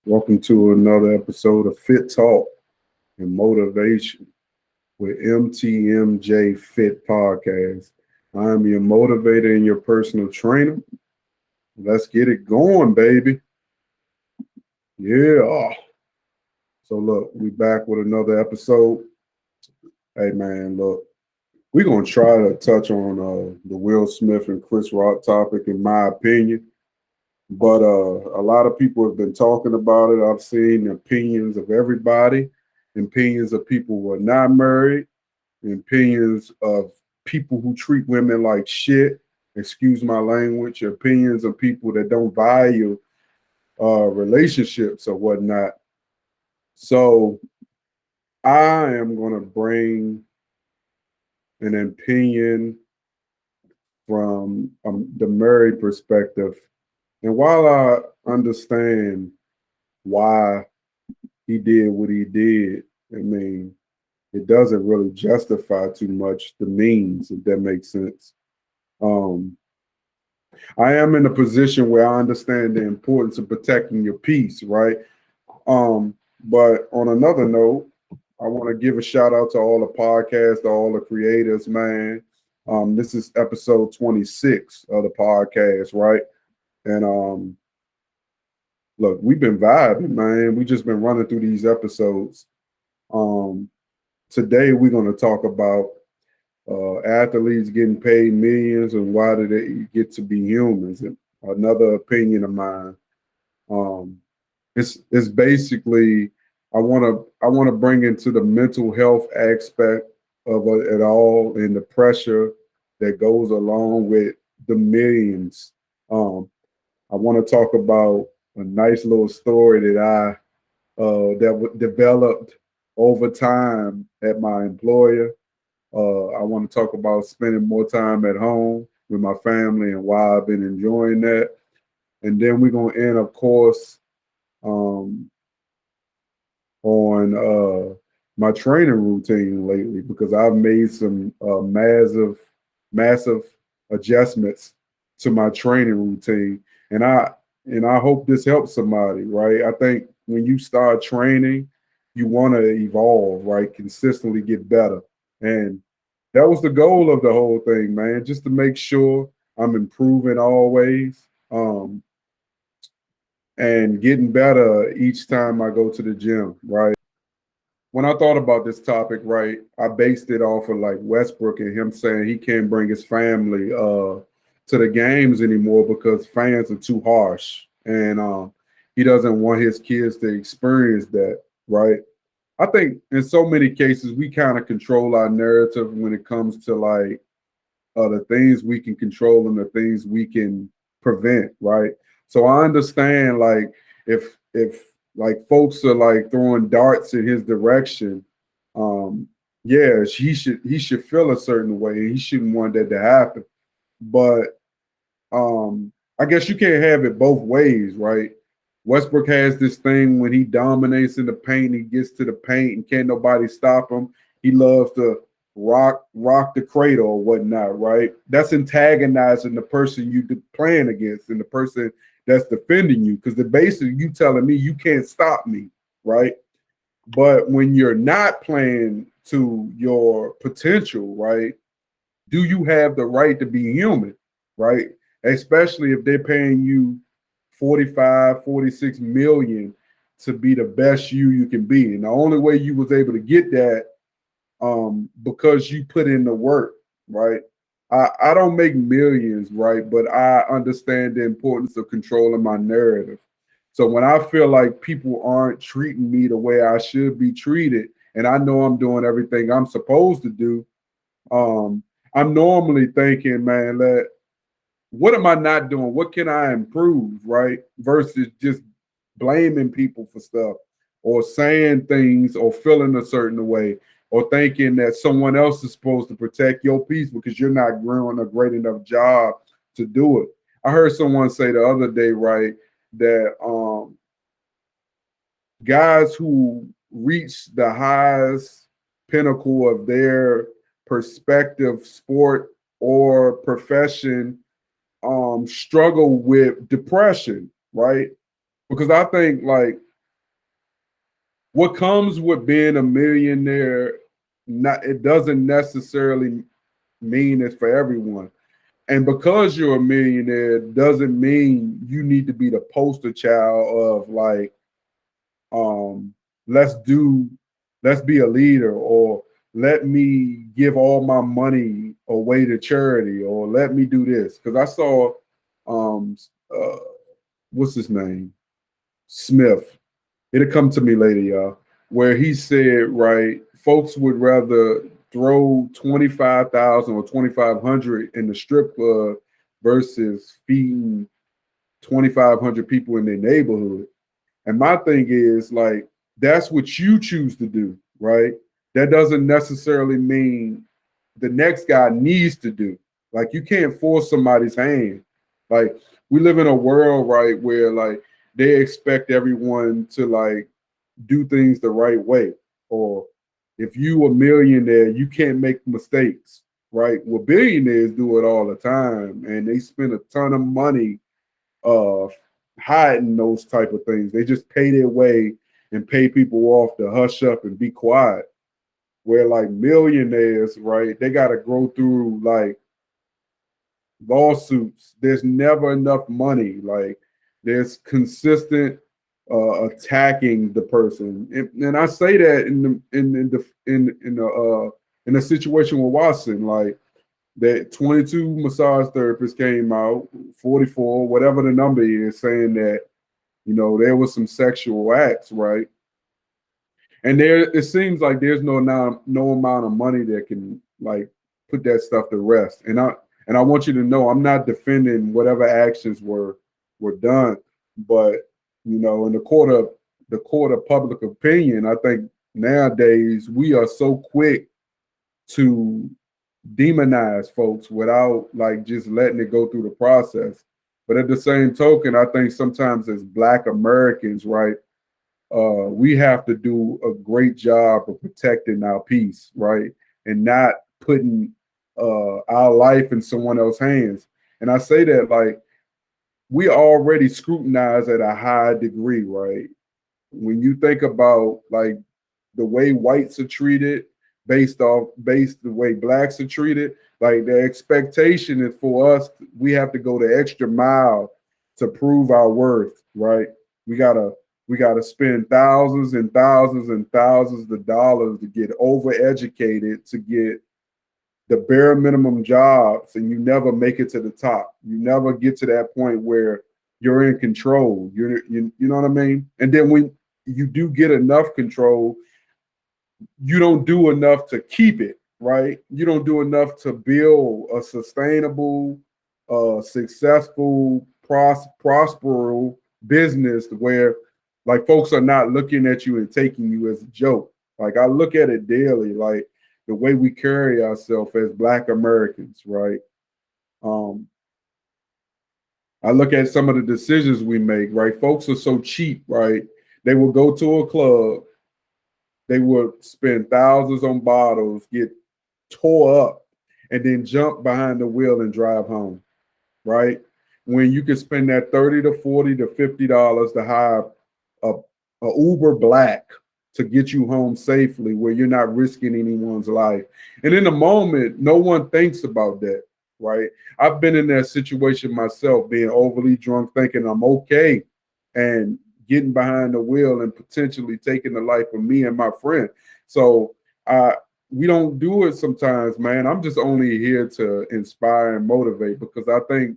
Welcome to another episode of Fit Talk and Motivation with MTMJ Fit Podcast. I am your motivator and your personal trainer. Let's get it going, baby. Yeah. So look, we back with another episode. Hey man, look, we're gonna try to touch on the Will Smith and Chris Rock topic, in my opinion. But a lot of people have been talking about it. I've seen opinions of everybody, opinions of people who are not married, opinions of people who treat women like shit. Excuse my language. Opinions of people that don't value relationships or whatnot. So I am going to bring an opinion from the married perspective. And while I understand why he did what he did, I mean, it doesn't really justify too much the means, if that makes sense. Um, I am in a position where I understand the importance of protecting your peace, right? But on another note, I want to give a shout out to all the podcasts, to all the creators, man. This is episode 26 of the podcast, right? And look, we've been vibing, man. We just been running through these episodes. Um, Today we're going to talk about athletes getting paid millions and why do they get to be humans. And another opinion of mine. Um, it's basically I want to bring into the mental health aspect of it all and the pressure that goes along with the millions. I want to talk about a nice little story that developed over time at my employer. I want to talk about spending more time at home with my family and why I've been enjoying that. And then we're gonna end, of course, um, on my training routine lately because I've made some massive adjustments to my training routine, and I hope this helps somebody. Right? I think when you start training, you want to evolve, right? Consistently get better, and that was the goal of the whole thing, man. Just to make sure I'm improving always. And getting better each time I go to the gym, right? When I thought about this topic, right, I based it off of like Westbrook and him saying he can't bring his family to the games anymore because fans are too harsh, and he doesn't want his kids to experience that, right? I think in so many cases we kind of control our narrative when it comes to like the things we can control and the things we can prevent, right? So I understand like if like folks are like throwing darts in his direction, um, yeah, he should feel a certain way. He shouldn't want that to happen. But I guess you can't have it both ways, right? Westbrook has this thing when he dominates in the paint, he gets to the paint and can't nobody stop him. He loves to rock the cradle or whatnot, right? That's antagonizing the person you playing against and the person that's defending you because basically you telling me you can't stop me, right? But when you're not playing to your potential, right? Do you have the right to be human, right? Especially if they're paying you 45, 46 million to be the best you can be. And the only way you was able to get that because you put in the work, right? I don't make millions, right? But I understand the importance of controlling my narrative. So when I feel like people aren't treating me the way I should be treated, and I know I'm doing everything I'm supposed to do, um, I'm normally thinking, man, that what am I not doing? What can I improve, right? Versus just blaming people for stuff or saying things or feeling a certain way or thinking that someone else is supposed to protect your peace because you're not doing a great enough job to do it. I heard someone say the other day, right, that guys who reach the highest pinnacle of their perspective, sport, or profession struggle with depression, right? Because I think like what comes with being a millionaire, not it doesn't necessarily mean it's for everyone. And because you're a millionaire doesn't mean you need to be the poster child of like, um, let's do, let's be a leader, or let me give all my money away to charity, or let me do this. Because I saw, um, uh, what's his name, Smith. It'll come to me later, y'all. Where he said, right, folks would rather throw 25,000 or 2,500 in the strip club versus feeding 2,500 people in their neighborhood. And my thing is like, that's what you choose to do, right? That doesn't necessarily mean the next guy needs to do. Like, you can't force somebody's hand. Like, we live in a world, right, where like they expect everyone to like do things the right way. Or if you a millionaire, you can't make mistakes, right? Well, billionaires do it all the time, and they spend a ton of money uh hiding those type of things. They just pay their way and pay people off to hush up and be quiet. Where like millionaires, right, they got to go through like lawsuits. There's never enough money. Like, there's consistent attacking the person, and I say that in the situation with Watson, like that 22 massage therapists came out, 44, whatever the number is, saying that there was some sexual acts, right? And there, it seems like there's no amount of money that can like put that stuff to rest. And I want you to know, I'm not defending whatever actions were done, but in the court of public opinion, I think nowadays we are so quick to demonize folks without like just letting it go through the process. But at the same token, I think sometimes as Black Americans, right, we have to do a great job of protecting our peace, right, and not putting our life in someone else's hands. And I say that like we already scrutinize at a high degree, right? When you think about like the way whites are treated based the way blacks are treated, like the expectation is for us, we have to go the extra mile to prove our worth, right? We gotta spend thousands and thousands and thousands of dollars to get overeducated, to get the bare minimum jobs, and you never make it to the top. You never get to that point where you're in control. You know what I mean? And then when you do get enough control, you don't do enough to keep it, right? You don't do enough to build a sustainable, successful, prosperous business where like folks are not looking at you and taking you as a joke. Like, I look at it daily, like the way we carry ourselves as Black Americans, right? Um, I look at some of the decisions we make, right? Folks are so cheap, right? They will go to a club, they would spend thousands on bottles, get tore up, and then jump behind the wheel and drive home, right? When you can spend that 30 to 40 to $50 to hire a, a Uber Black to get you home safely where you're not risking anyone's life. And in the moment, no one thinks about that, right? I've been in that situation myself, being overly drunk, thinking I'm okay, and getting behind the wheel and potentially taking the life of me and my friend. So we don't do it sometimes, man. I'm just only here to inspire and motivate, because I think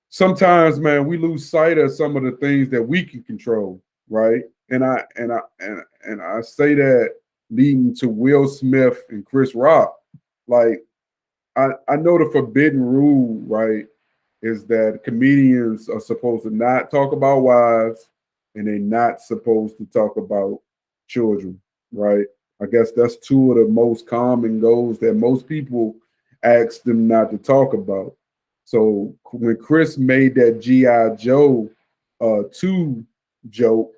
sometimes, man, we lose sight of some of the things that we can control, right? And I say that leading to Will Smith and Chris Rock. Like, I know the forbidden rule, right, is that comedians are supposed to not talk about wives, and they're not supposed to talk about children, right? I guess that's two of the most common goals that most people ask them not to talk about. So when Chris made that G.I. Joe 2 joke,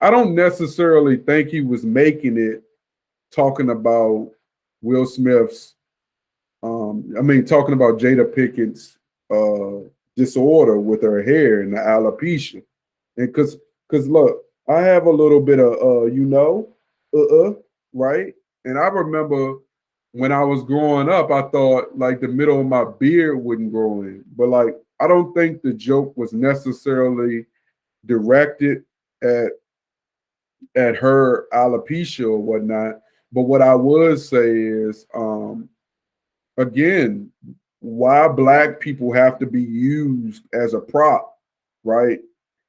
I don't necessarily think he was making it talking about Will Smith's talking about Jada Pickett's disorder with her hair and the alopecia. And because look, I have a little bit of right? And I remember when I was growing up, I thought like the middle of my beard wouldn't grow in. But like I don't think the joke was necessarily directed at her alopecia or whatnot. But what I would say is again, why black people have to be used as a prop, right?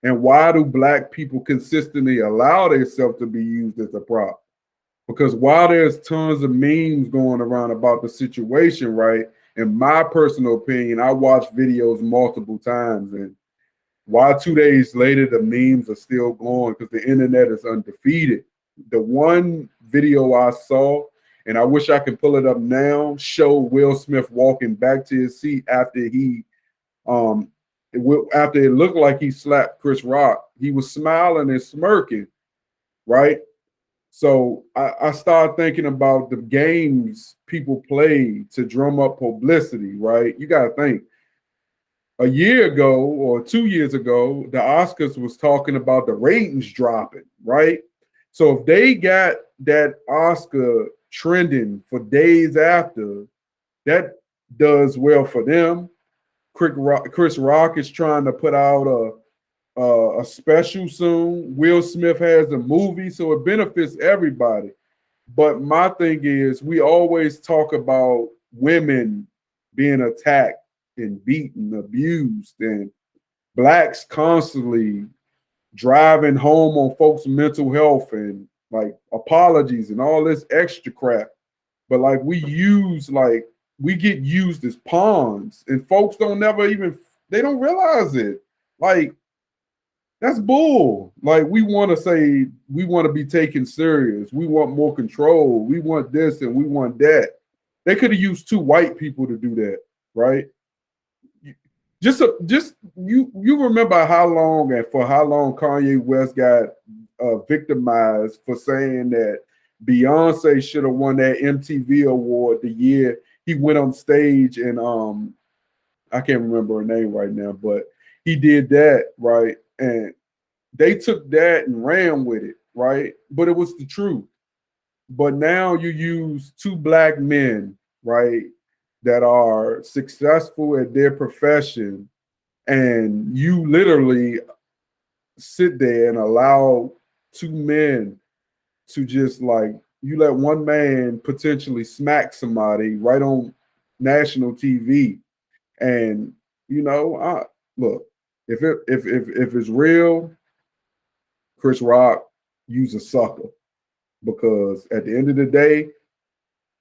And why do black people consistently allow themselves to be used as a prop? Because while there's tons of memes going around about the situation, right? In my personal opinion, I watched videos multiple times, and why 2 days later the memes are still going because the internet is undefeated. The one video I saw, and I wish I could pull it up now, showed Will Smith walking back to his seat after um after it looked like he slapped Chris Rock. He was smiling and smirking, right? So I started thinking about the games people play to drum up publicity, right? You got to think a year ago or 2 years ago, the Oscars was talking about the ratings dropping, right? So if they got that Oscar trending for days after, that does well for them. Chris Rock is trying to put out a special soon. Will Smith has a movie, so it benefits everybody. But my thing is, we always talk about women being attacked and beaten, abused, and blacks constantly driving home on folks' mental health and like apologies and all this extra crap. But like we get used as pawns, and folks don't never even they don't realize it. Like that's bull. Like we want to say we want to be taken serious. We want more control. We want this and we want that. They could have used two white people to do that, right? Just you remember how long and for how long Kanye West got victimized for saying that Beyonce should have won that MTV award the year he went on stage and I can't remember her name right now, but he did that, right? And they took that and ran with it, right? But it was the truth. But now you use two black men, right, that are successful at their profession, and you literally sit there and allow two men to just like you let one man potentially smack somebody right on national TV, and I look if it's real, Chris Rock, use a sucker because at the end of the day,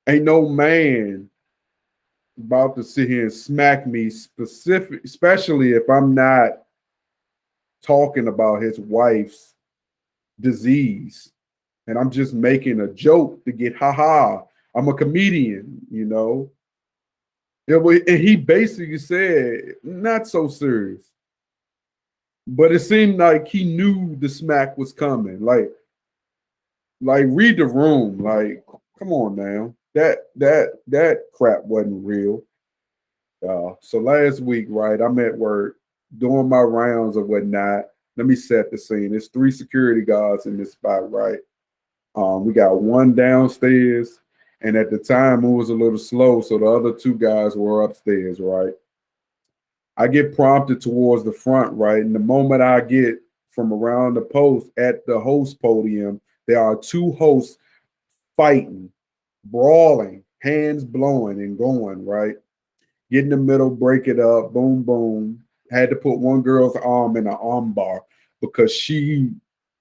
ain't no man about to sit here and smack me specific, especially if I'm not talking about his wife's disease and I'm just making a joke to get haha. I'm a comedian. And he basically said, not so serious. But it seemed like he knew the smack was coming. Like read the room. Like, come on now. That crap wasn't real. So last week, right, I'm at work doing my rounds or whatnot. Let me set the scene. There's 3 security guards in this spot, right? We got one downstairs, and at the time it was a little slow, so the other 2 guys were upstairs, right? I get prompted towards the front, right? And the moment I get from around the post at the host podium, there are 2 hosts fighting, brawling, hands blowing and going, right? Get in the middle, break it up, boom, boom. Had to put one girl's arm in an arm bar because she,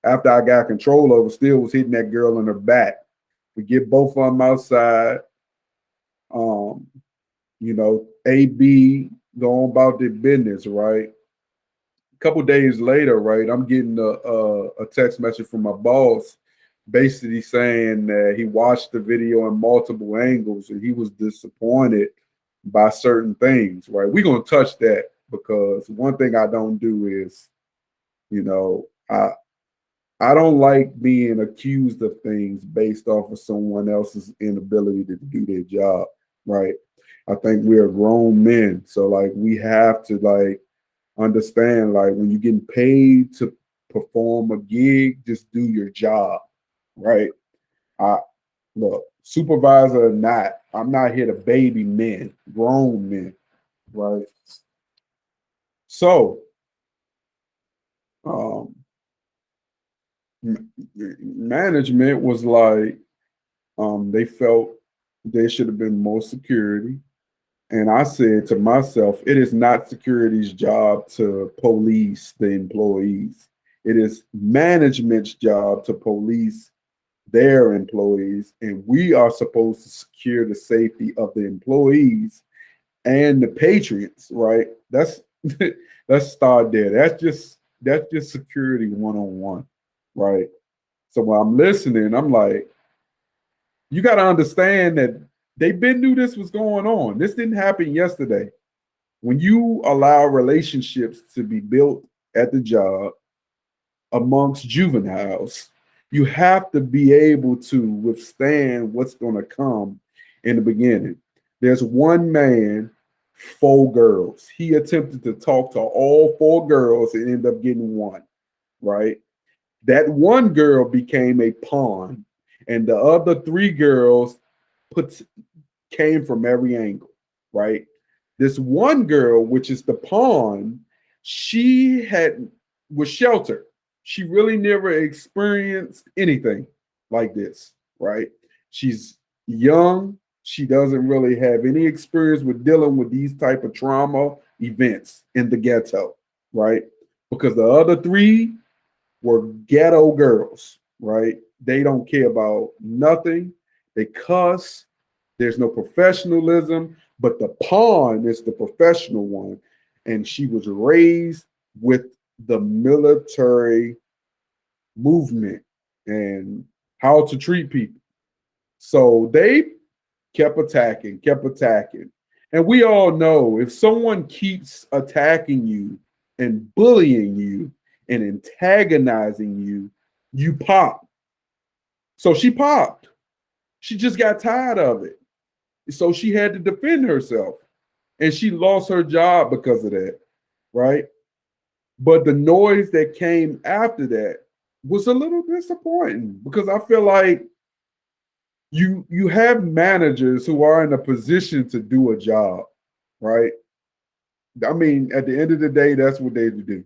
after I got control of her, still was hitting that girl in her back. We get both of them outside. Um, AB going about their business, right? A couple days later, right, I'm getting a text message from my boss basically saying that he watched the video in multiple angles and he was disappointed by certain things, right? We're going to touch that because one thing I don't do is, you know, I I don't like being accused of things based off of someone else's inability to do their job, right? I think we are grown men, so like we have to like understand like when you're getting paid perform a gig, just do your job, right? I look, supervisor or not, I'm not here to baby men, grown men, right? So, um, management was like, they felt there should have been more security. And I said to myself, it is not security's job to police the employees. It is management's job to police their employees. And we are supposed to secure the safety of the employees and the patriots, right? Let's start there. That's just security one-on-one, right? So when I'm listening, I'm like, you got to understand that they've been knew this was going on. This didn't happen yesterday. When you allow relationships to be built at the job amongst juveniles, you have to be able to withstand what's going to come in the beginning. There's one man, four girls. He attempted to talk to all four girls and ended up getting one, right? That one girl became a pawn, and the other three girls put came from every angle, right? This one girl, which is the pawn, she had was sheltered. She really never experienced anything like this, right? She's young. She doesn't really have any experience with dealing with these type of trauma events in the ghetto, right? Because the other three were ghetto girls, right? They don't care about nothing. They cuss. There's no professionalism, but the pawn is the professional one. And she was raised with the military movement and how to treat people. So they kept attacking, kept attacking. And we all know if someone keeps attacking you and bullying you and antagonizing you, you pop. So she popped. She just got tired of it. So she had to defend herself. And she lost her job because of that, right? But the noise that came after that was a little disappointing because I feel like you have managers who are in a position to do a job, right? I mean, at the end of the day, that's what they do.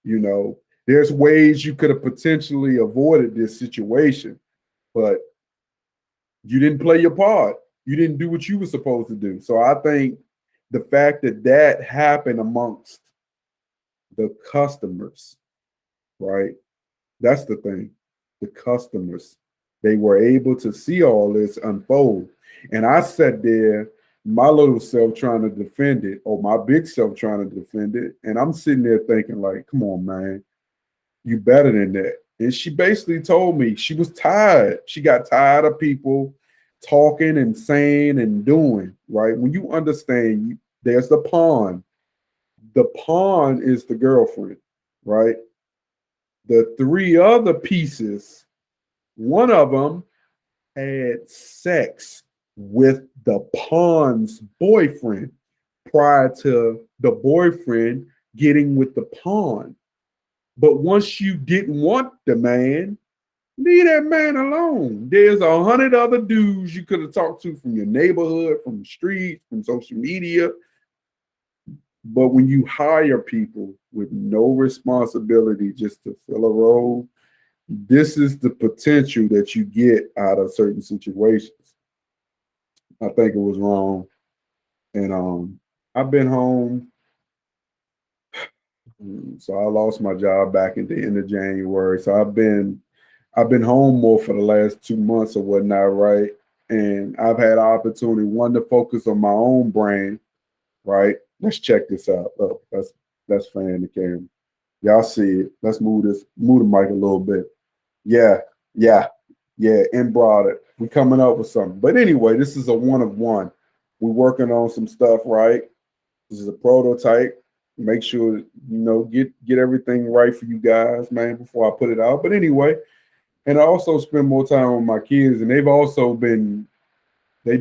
You know, there's ways you could have potentially avoided this situation, but you didn't play your part. You didn't do what you were supposed to do. So I think the fact that that happened amongst the customers, right? That's the thing. The customers, they were able to see all this unfold. And I sat there, my little self trying to defend it, or my big self trying to defend it. And I'm sitting there thinking, like, come on, man, you better than that. And she basically told me she was tired. She got tired of people talking and saying and doing, right? When you understand, there's the pawn. The pawn is the girlfriend, right? The three other pieces, one of them had sex with the pawn's boyfriend prior to the boyfriend getting with the pawn. But once you didn't want the man, leave that man alone. There's 100 other dudes you could have talked to from your neighborhood, from the streets, from social media. But when you hire people with no responsibility just to fill a role, this is the potential that you get out of certain situations. I think it was wrong. And I've been home. So I lost my job back at the end of January. So I've been home more for the last 2 months or whatnot, right? And I've had opportunity, one, to focus on my own brand, right? Let's check this out. Look, that's fan the camera. Y'all see it. Let's move the mic a little bit. Yeah, yeah, yeah, and broader. We coming up with something. But anyway, this is a one of one. We're working on some stuff, right? This is a prototype. Make sure get everything right for you guys, man, before I put it out. But anyway, and I also spend more time with my kids, and they've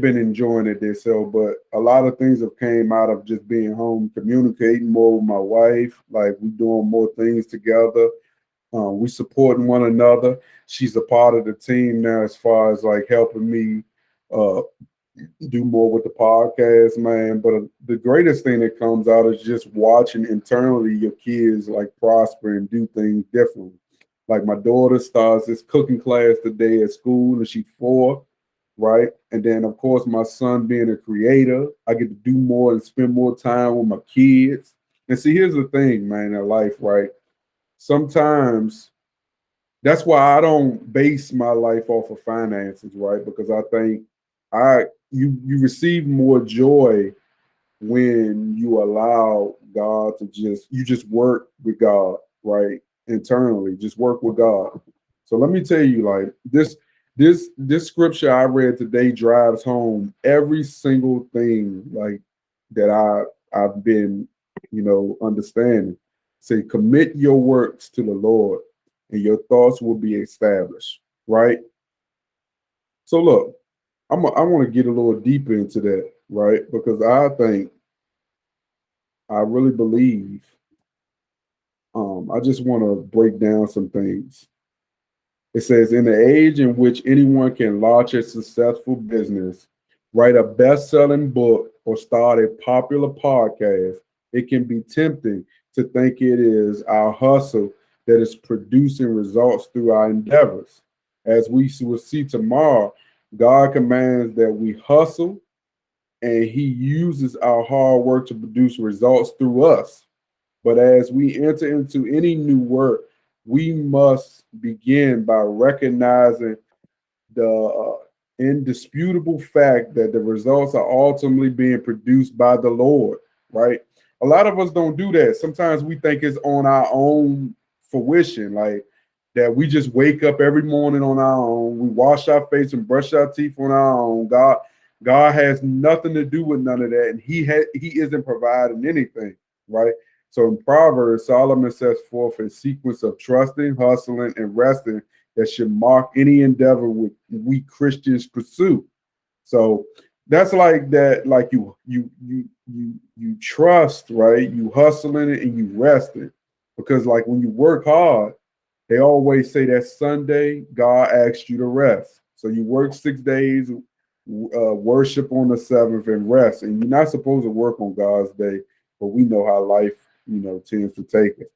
been enjoying it themselves. But a lot of things have came out of just being home, communicating more with my wife. Like we doing more things together. We supporting one another. She's a part of the team now as far as like helping me uh, do more with the podcast, man. But the greatest thing that comes out is just watching internally your kids like prosper and do things differently. Like my daughter starts this cooking class today at school, and she's 4, right? And then of course my son being a creator, I get to do more and spend more time with my kids. And see, here's the thing, man, in life, right? Sometimes that's why I don't base my life off of finances, right? Because I think you receive more joy when you allow God to just work with God, right? Internally, just work with God. So let me tell you, like this scripture I read today drives home every single thing like that I've been, understanding. Say, commit your works to the Lord, and your thoughts will be established, right? So look, I want to get a little deeper into that, right? Because I really believe, I just want to break down some things. It says, in the age in which anyone can launch a successful business, write a best selling book, or start a popular podcast, it can be tempting to think it is our hustle that is producing results through our endeavors. As we will see tomorrow, God commands that we hustle, and He uses our hard work to produce results through us. But as we enter into any new work, we must begin by recognizing the indisputable fact that the results are ultimately being produced by the Lord, right? A lot of us don't do that. Sometimes we think it's on our own fruition, like that we just wake up every morning on our own, we wash our face and brush our teeth on our own. God has nothing to do with none of that, and He isn't providing anything, right? So in Proverbs, Solomon sets forth a sequence of trusting, hustling, and resting that should mark any endeavor we Christians pursue. So that's like that, like you trust, right? You hustling it and you resting. Because like when you work hard, they always say that Sunday, God asked you to rest. So you work 6 days, worship on the seventh, and rest. And you're not supposed to work on God's day, but we know how life, tends to take us.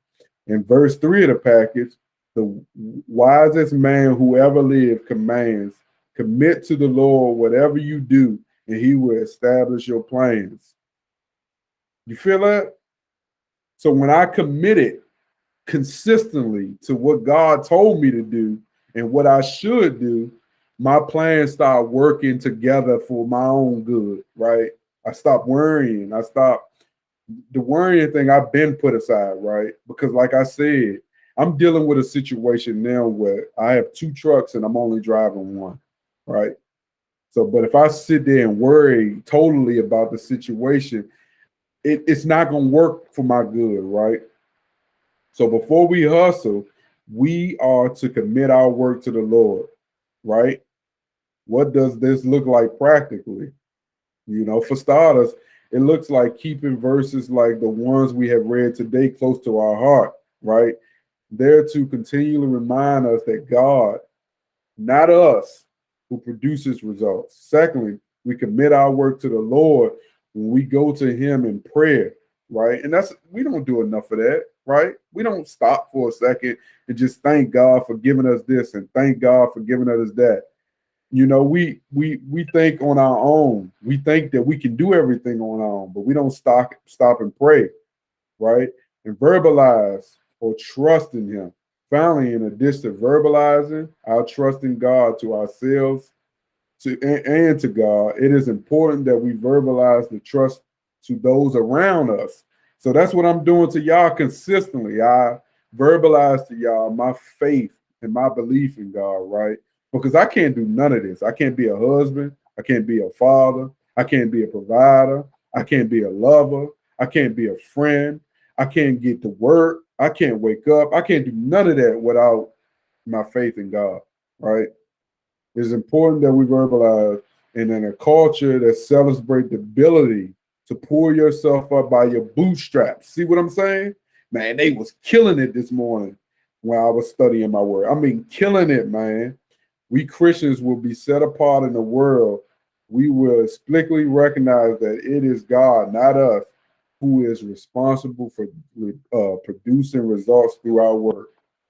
In verse 3 of the package, the wisest man who ever lived commands, commit to the Lord whatever you do, and He will establish your plans. You feel that? So when I committed consistently to what God told me to do and what I should do, my plans start working together for my own good, right? I stopped worrying. I stopped the worrying thing. I've been put aside, right? Because like I said, I'm dealing with a situation now where I have 2 trucks and I'm only driving one, right? So, but if I sit there and worry totally about the situation, it's not going to work for my good, right? So before we hustle, we are to commit our work to the Lord, right? What does this look like practically? For starters, it looks like keeping verses like the ones we have read today close to our heart, right? There to continually remind us that God, not us, who produces results. Secondly, we commit our work to the Lord when we go to Him in prayer, right? And we don't do enough of that, right? We don't stop for a second and just thank God for giving us this and thank God for giving us that. We think on our own. We think that we can do everything on our own, but we don't stop and pray, right? And verbalize or trust in Him. Finally, in addition to verbalizing our trust in God to ourselves and to God, it is important that we verbalize the trust to those around us. So that's what I'm doing to y'all consistently. I verbalize to y'all my faith and my belief in God, right? Because I can't do none of this. I can't be a husband. I can't be a father. I can't be a provider. I can't be a lover. I can't be a friend. I can't get to work. I can't wake up. I can't do none of that without my faith in God, right? It's important that we verbalize, and in a culture that celebrates the ability to pull yourself up by your bootstraps. See what I'm saying? Man, they was killing it this morning. when I was studying my word. I mean, killing it, man. We Christians will be set apart in the world. We will explicitly recognize that it is God, not us, who is responsible for producing results through our work.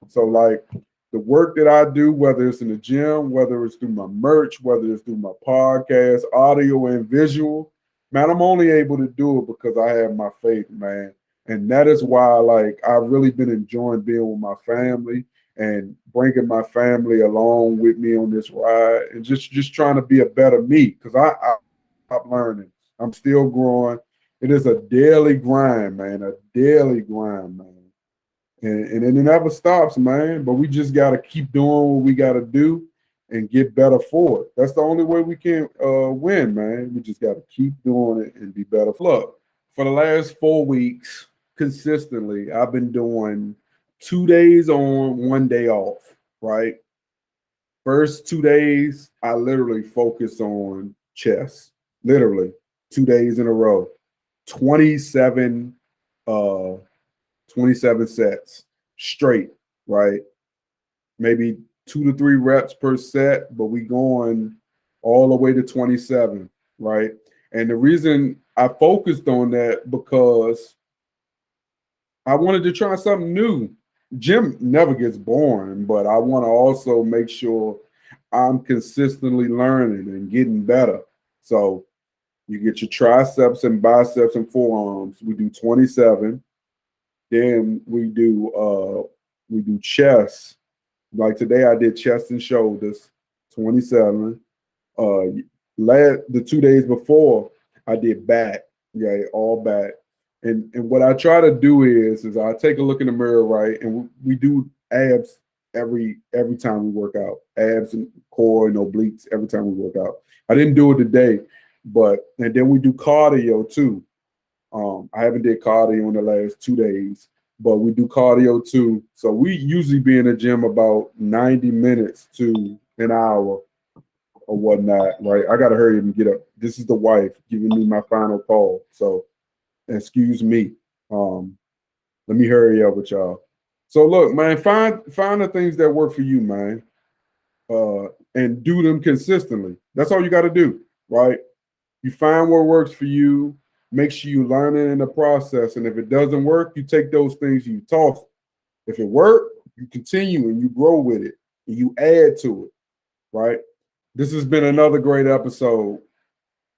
So, like the work that I do, whether it's in the gym, whether it's through my merch, whether it's through my podcast, audio and visual, man, I'm only able to do it because I have my faith, man. And that is why, like, I've really been enjoying being with my family and bringing my family along with me on this ride, and just trying to be a better me, because I'm learning. I'm still growing. It is a daily grind, man. A daily grind, man. And it never stops, man. But we just got to keep doing what we got to do and get better for it. That's the only way we can win, man. We just got to keep doing it and be better. Look, for the last 4 weeks, consistently, I've been doing 2 days on, 1 day off, right? First 2 days, I literally focus on chess. Literally 2 days in a row. 27 uh 27 sets straight, right? Maybe 2 to 3 reps per set, but we going all the way to 27, right? And the reason I focused on that because I wanted to try something new. Gym never gets boring, but I want to also make sure I'm consistently learning and getting better. So you get your triceps and biceps and forearms. We do 27. Then we do chest. Like today I did chest and shoulders, 27. The 2 days before I did back, yeah, all back. And what I try to do is I take a look in the mirror, right, and we do abs every time we work out, abs and core and obliques every time we work out. I didn't do it today, and then we do cardio too. I haven't did cardio in the last 2 days, but we do cardio too. So we usually be in the gym about 90 minutes to an hour or whatnot, right? I gotta hurry and get up. This is the wife giving me my final call. So excuse me. Let me hurry up with y'all. So look, man, find the things that work for you, man. And do them consistently. That's all you gotta do, right? You find what works for you. Make sure you learn it in the process. And if it doesn't work, you take those things and you toss it. If it worked, you continue and you grow with it and you add to it, right? This has been another great episode.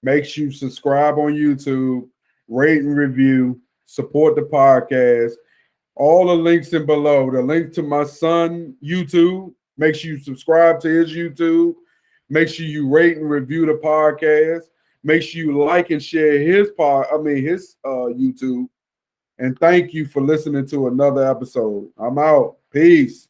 Make sure you subscribe on YouTube, rate and review, support the podcast. All the links in below. The link to my son YouTube. Make sure you subscribe to his YouTube. Make sure you rate and review the podcast. Make sure you like and share his YouTube. And thank you for listening to another episode. I'm out. Peace.